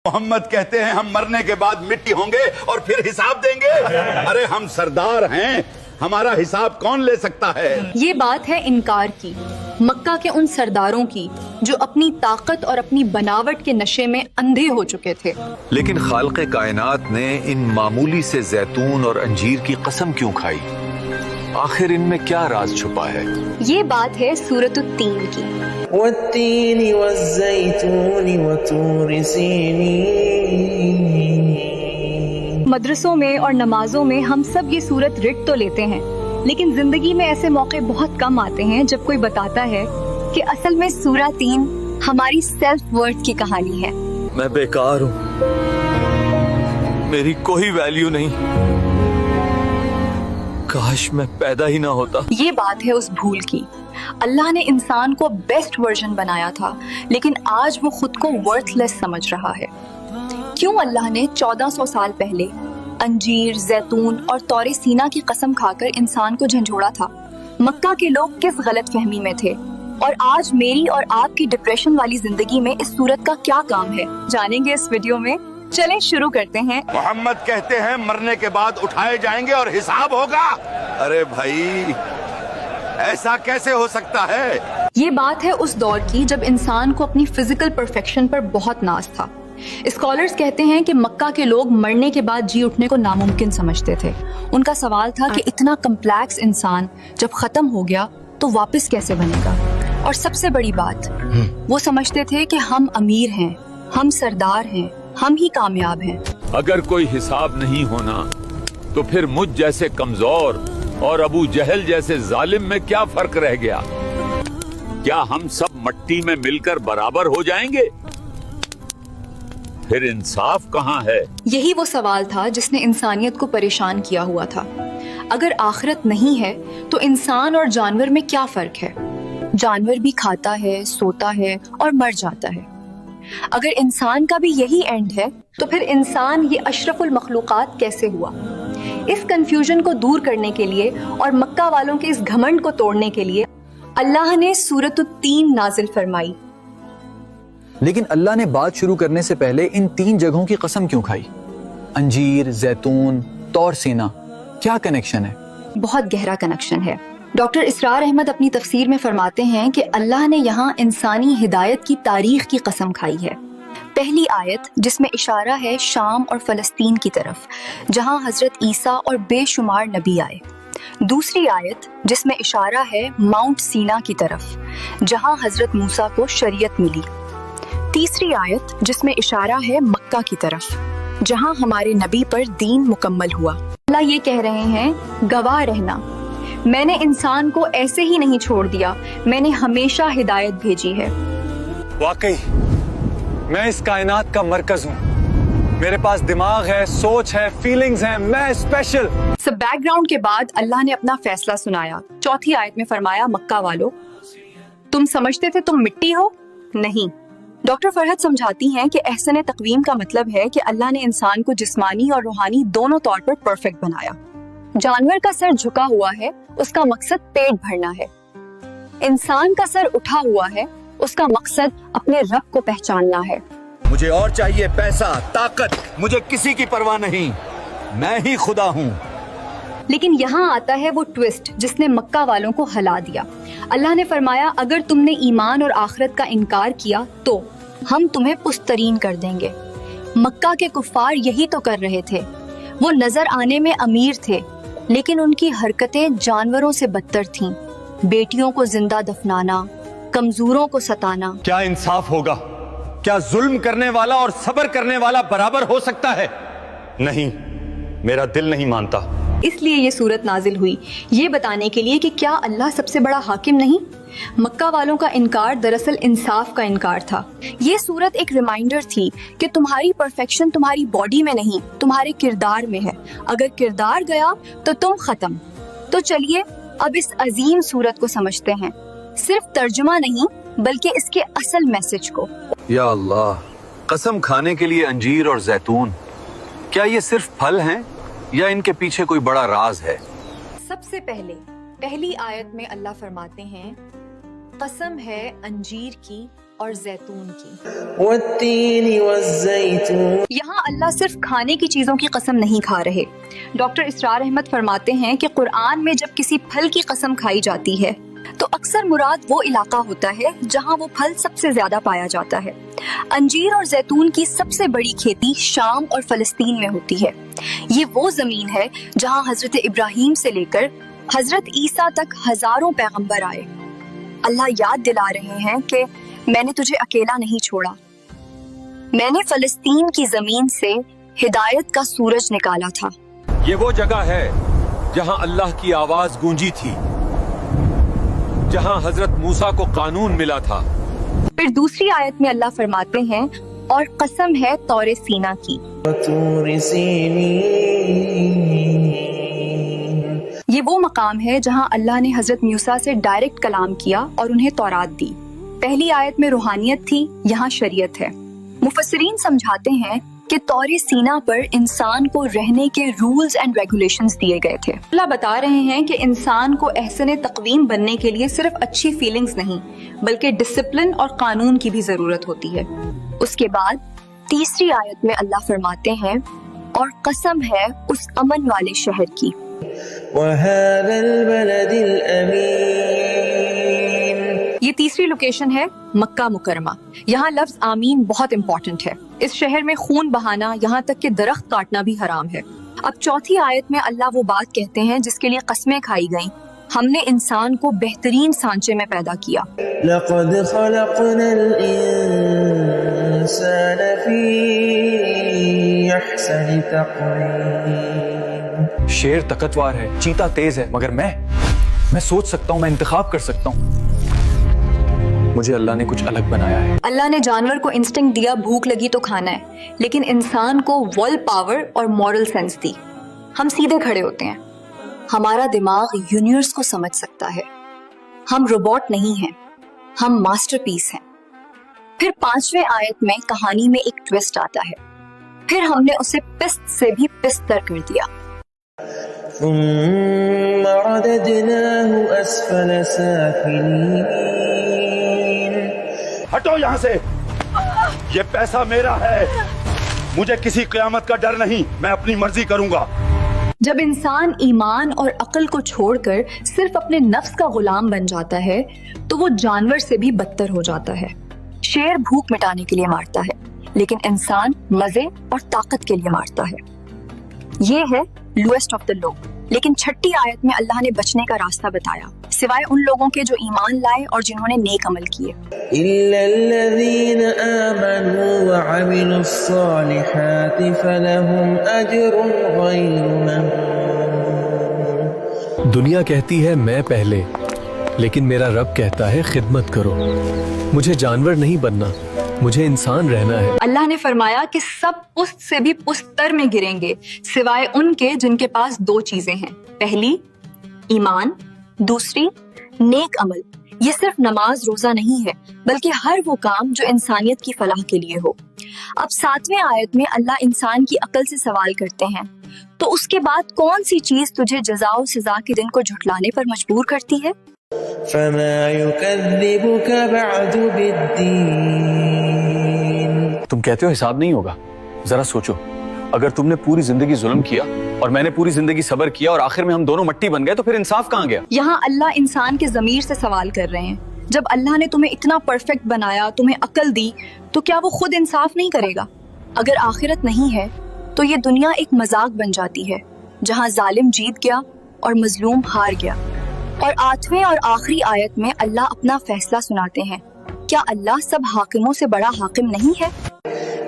मोहम्मद कहते हैं हम मरने के बाद मिट्टी होंगे और फिर हिसाब देंगे। अरे हम सरदार हैं, हमारा हिसाब कौन ले सकता है। ये बात है इनकार की, मक्का के उन सरदारों की जो अपनी ताकत और अपनी बनावट के नशे में अंधे हो चुके थे। लेकिन खालिक़े कायनात ने इन मामूली से जैतून और अंजीर की कसम क्यों खाई? आखिर इनमें क्या राज छुपा है? ये बात है सूरत तीन की। वत्तीनी वज़्ज़ैतूनी वतूर सीनीन। मदरसों में और नमाजों में हम सब ये सूरत रिट तो लेते हैं, लेकिन जिंदगी में ऐसे मौके बहुत कम आते हैं जब कोई बताता है कि असल में सूरा 3 हमारी सेल्फ वर्थ की कहानी है। मैं बेकार हूँ, मेरी कोई वैल्यू नहीं, काश मैं पैदा ही ना होता। ये बात है उस भूल की। अल्लाह ने इंसान को बेस्ट वर्जन बनाया था, लेकिन आज वो खुद को वर्थलेस समझ रहा है। क्यों अल्लाह ने 1400 साल पहले अंजीर, जैतून और तौरे सीना की कसम खाकर इंसान को झंझोड़ा था? मक्का के लोग किस गलत फहमी में थे और आज मेरी और आपकी डिप्रेशन वाली जिंदगी में इस सूरत का क्या काम है, जानेंगे इस वीडियो में। चलें शुरू करते हैं। मोहम्मद कहते हैं मरने के बाद उठाए जाएंगे और हिसाब होगा। अरे भाई, ऐसा कैसे हो सकता है? ये बात है उस दौर की जब इंसान को अपनी फिजिकल परफेक्शन पर बहुत नाज था। स्कॉलर्स कहते हैं कि मक्का के लोग मरने के बाद जी उठने को नामुमकिन समझते थे। उनका सवाल था कि इतना कम्प्लेक्स इंसान जब खत्म हो गया तो वापस कैसे बनेगा। और सबसे बड़ी बात, वो समझते थे कि हम अमीर हैं, हम सरदार हैं, हम ही कामयाब हैं। अगर कोई हिसाब नहीं होना तो फिर मुझ जैसे कमजोर और अबू जहल जैसे जालिम में क्या फर्क रह गया? क्या हम सब मट्टी में मिलकर बराबर हो जाएंगे? फिर इंसाफ कहाँ है? यही वो सवाल था जिसने इंसानियत को परेशान किया हुआ था। अगर आखिरत नहीं है तो इंसान और जानवर में क्या फर्क है? जानवर भी खाता है, सोता है और मर जाता है। अगर इंसान का भी यही एंड है तो फिर इंसान ये अशरफुल मखलूकात कैसे हुआ? इस कंफ्यूजन को दूर करने के लिए और मक्का वालों के इस घमंड को तोड़ने के लिए अल्लाह ने सूरत 3 नाजिल फरमाई। लेकिन अल्लाह ने बात शुरू करने से पहले इन 3 जगहों की कसम क्यों खाई? अंजीर, जैतून, तौर सीना, क्या कनेक्शन है? बहुत गहरा कनेक्शन है। डॉक्टर इसरार अहमद अपनी तफसीर में फरमाते हैं कि अल्लाह ने यहाँ इंसानी हिदायत की तारीख की कसम खाई है। पहली आयत जिसमें इशारा है शाम और फलस्तीन की तरफ, जहाँ हजरत ईसा और बेशुमार नबी आए। दूसरी आयत जिसमें इशारा है माउंट सीना की तरफ, जहाँ हजरत मूसा को शरीयत मिली। तीसरी आयत जिसमें इशारा है मक्का की तरफ, जहाँ हमारे नबी पर दीन मुकम्मल हुआ। अल्लाह ये कह रहे हैं, गवाह रहना, मैंने इंसान को ऐसे ही नहीं छोड़ दिया, मैंने हमेशा हिदायत भेजी है। वाकई मैं इस कायनात का मरकज हूँ, मेरे पास दिमाग है, सोच है, फीलिंग्स हैं, मैं स्पेशल। सब बैकग्राउंड के बाद अल्लाह ने अपना फैसला सुनाया। चौथी आयत में फरमाया, मक्का वालों, तुम समझते थे तुम मिट्टी हो? नहीं। डॉक्टर फरहत समझाती हैं कि एहसन तकवीम का मतलब है कि अल्लाह ने इंसान को जिस्मानी और रूहानी दोनों तौर पर परफेक्ट बनाया। जानवर का सर झुका हुआ है, उसका मकसद पेट भरना है। इंसान का सर उठा हुआ है, उसका मकसद अपने रब को पहचानना है। मुझे और चाहिए पैसा, ताकत, मुझे किसी की परवाह नहीं, मैं ही खुदा हूँ। लेकिन यहाँ आता है वो ट्विस्ट जिसने मक्का वालों को हिला दिया। अल्लाह ने फरमाया, अगर तुमने ईमान और आखिरत का इनकार किया तो हम तुम्हें पुस्तरीन कर देंगे। मक्का के कुफ्फार यही तो कर रहे थे। वो नजर आने में अमीर थे, लेकिन उनकी हरकतें जानवरों से बदतर थीं। बेटियों को जिंदा दफनाना, कमजोरों को सताना। क्या इंसाफ होगा? क्या जुल्म करने वाला और सब्र करने वाला बराबर हो सकता है? नहीं, मेरा दिल नहीं मानता। इसलिए ये सूरत नाजिल हुई, ये बताने के लिए कि क्या अल्लाह सबसे बड़ा हाकिम नहीं? मक्का वालों का इनकार दरअसल इंसाफ का इनकार था। ये सूरत एक रिमाइंडर थी कि तुम्हारी परफेक्शन तुम्हारी बॉडी में नहीं, तुम्हारे किरदार में है। अगर किरदार गया तो तुम खत्म। तो चलिए अब इस अजीम सूरत को समझते हैं, सिर्फ तर्जुमा नहीं बल्कि इसके असल मैसेज को। या अल्लाह, कसम खाने के लिए अंजीर और जैतून, क्या ये सिर्फ फल हैं या इनके पीछे कोई बड़ा राज है? सबसे पहली आयत में अल्लाह फरमाते हैं, कसम है अंजीर की اور زیتون کی۔ والتين والزيتون یہاں اللہ صرف کھانے کی چیزوں کی قسم نہیں کھا رہے۔ ڈاکٹر اسرار احمد فرماتے ہیں کہ قرآن میں جب کسی پھل کی قسم کھائی جاتی ہے تو اکثر مراد وہ علاقہ ہوتا ہے جہاں وہ پھل سب سے زیادہ پایا جاتا ہے۔ انجیر اور زیتون کی سب سے بڑی کھیتی شام اور فلسطین میں ہوتی ہے۔ یہ وہ زمین ہے جہاں حضرت ابراہیم سے لے کر حضرت عیسیٰ تک ہزاروں پیغمبر آئے۔ اللہ یاد دلا رہے ہیں کہ میں نے تجھے اکیلا نہیں چھوڑا، میں نے فلسطین کی زمین سے ہدایت کا سورج نکالا تھا۔ یہ وہ جگہ ہے جہاں اللہ کی آواز گونجی تھی، جہاں حضرت موسیٰ کو قانون ملا تھا۔ پھر دوسری آیت میں اللہ فرماتے ہیں اور قسم ہے طور سینا کی۔ وطور سینین یہ وہ مقام ہے جہاں اللہ نے حضرت موسیٰ سے ڈائریکٹ کلام کیا اور انہیں تورات دی۔ پہلی آیت میں روحانیت تھی، یہاں شریعت ہے۔ مفسرین سمجھاتے ہیں کہ طور سینا پر انسان کو رہنے کے رولز اینڈ ریگولیشنز دیے گئے تھے۔ اللہ بتا رہے ہیں کہ انسان کو احسن تقویم بننے کے لیے صرف اچھی فیلنگز نہیں بلکہ ڈسپلن اور قانون کی بھی ضرورت ہوتی ہے۔ اس کے بعد تیسری آیت میں اللہ فرماتے ہیں اور قسم ہے اس امن والے شہر کی۔ وهذا البلد الأمين یہ تیسری لوکیشن ہے مکہ مکرمہ۔ یہاں لفظ آمین بہت امپورٹنٹ ہے۔ اس شہر میں خون بہانا یہاں تک کہ درخت کاٹنا بھی حرام ہے۔ اب چوتھی آیت میں اللہ وہ بات کہتے ہیں جس کے لیے قسمیں کھائی گئیں، ہم نے انسان کو بہترین سانچے میں پیدا کیا۔ لقد خلقنا الإنسان في أحسن تقويم شیر طاقتور ہے، چیتا تیز ہے، مگر میں سوچ سکتا ہوں، میں انتخاب کر سکتا ہوں۔ مجھے اللہ نے کچھ الگ بنایا ہے۔ اللہ نے جانور کو انسٹنکٹ دیا بھوک لگی تو کھانا ہے، لیکن انسان کو ول پاور اور مورل سینس دی۔ ہم سیدھے کھڑے ہوتے ہیں، ہمارا دماغ یونیورس کو سمجھ سکتا ہے۔ ہم روبوٹ نہیں ہیں، ہم ماسٹر پیس ہیں۔ پھر پانچویں آیت میں کہانی میں ایک ٹویسٹ آتا ہے، پھر ہم نے اسے پست سے بھی پستر کر دیا۔ ثم رددناه أسفل سافلين ہٹو یہاں سے، یہ پیسہ میرا ہے، مجھے کسی قیامت کا ڈر نہیں، میں اپنی مرضی کروں گا۔ جب انسان ایمان اور عقل کو چھوڑ کر صرف اپنے نفس کا غلام بن جاتا ہے تو وہ جانور سے بھی بدتر ہو جاتا ہے۔ شیر بھوک مٹانے کے لیے مارتا ہے، لیکن انسان مزے اور طاقت کے لیے مارتا ہے۔ یہ ہے لوئسٹ آف دا لو۔ لیکن چھٹی آیت میں اللہ نے بچنے کا راستہ بتایا، سوائے ان لوگوں کے جو ایمان لائے اور جنہوں نے نیک عمل کیے۔ إلا الذين آمنوا وعملوا الصالحات فلهم أجر غير ممنون دنیا کہتی ہے میں پہلے، لیکن میرا رب کہتا ہے خدمت کرو۔ مجھے جانور نہیں بننا، مجھے انسان رہنا ہے۔ اللہ نے فرمایا کہ سب پست سے بھی پست تر میں گریں گے سوائے ان کے جن کے پاس دو چیزیں ہیں، پہلی ایمان، دوسری نیک عمل۔ یہ صرف نماز روزہ نہیں ہے بلکہ ہر وہ کام جو انسانیت کی فلاح کے لیے ہو۔ اب ساتویں آیت میں اللہ انسان کی عقل سے سوال کرتے ہیں، تو اس کے بعد کون سی چیز تجھے جزا و سزا کے دن کو جھٹلانے پر مجبور کرتی ہے؟ فما يكذبك بعد بالدين تم کہتے ہو حساب نہیں ہوگا، ذرا سوچو، اگر تم نے پوری زندگی ظلم کیا اور میں نے پوری زندگی صبر کیا اور آخر میں ہم دونوں مٹی بن گئے تو پھر انصاف کہاں گیا؟ یہاں اللہ انسان کے ضمیر سے سوال کر رہے ہیں، جب اللہ نے تمہیں اتنا پرفیکٹ بنایا، تمہیں عقل دی، تو کیا وہ خود انصاف نہیں کرے گا؟ اگر آخرت نہیں ہے تو یہ دنیا ایک مذاق بن جاتی ہے جہاں ظالم جیت گیا اور مظلوم ہار گیا۔ اور آٹھویں اور آخری آیت میں اللہ اپنا فیصلہ سناتے ہیں، کیا اللہ سب حاکموں سے بڑا حاکم نہیں ہے؟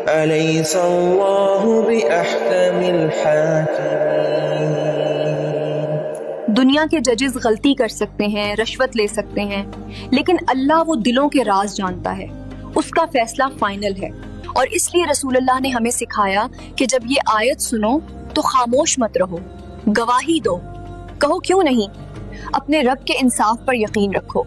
أليس الله بأحكم الحاكمين دنیا کے ججز غلطی کر سکتے ہیں، رشوت لے سکتے ہیں، لیکن اللہ وہ دلوں کے راز جانتا ہے، اس کا فیصلہ فائنل ہے۔ اور اس لیے رسول اللہ نے ہمیں سکھایا کہ جب یہ آیت سنو تو خاموش مت رہو، گواہی دو، کہو کیوں نہیں، اپنے رب کے انصاف پر یقین رکھو۔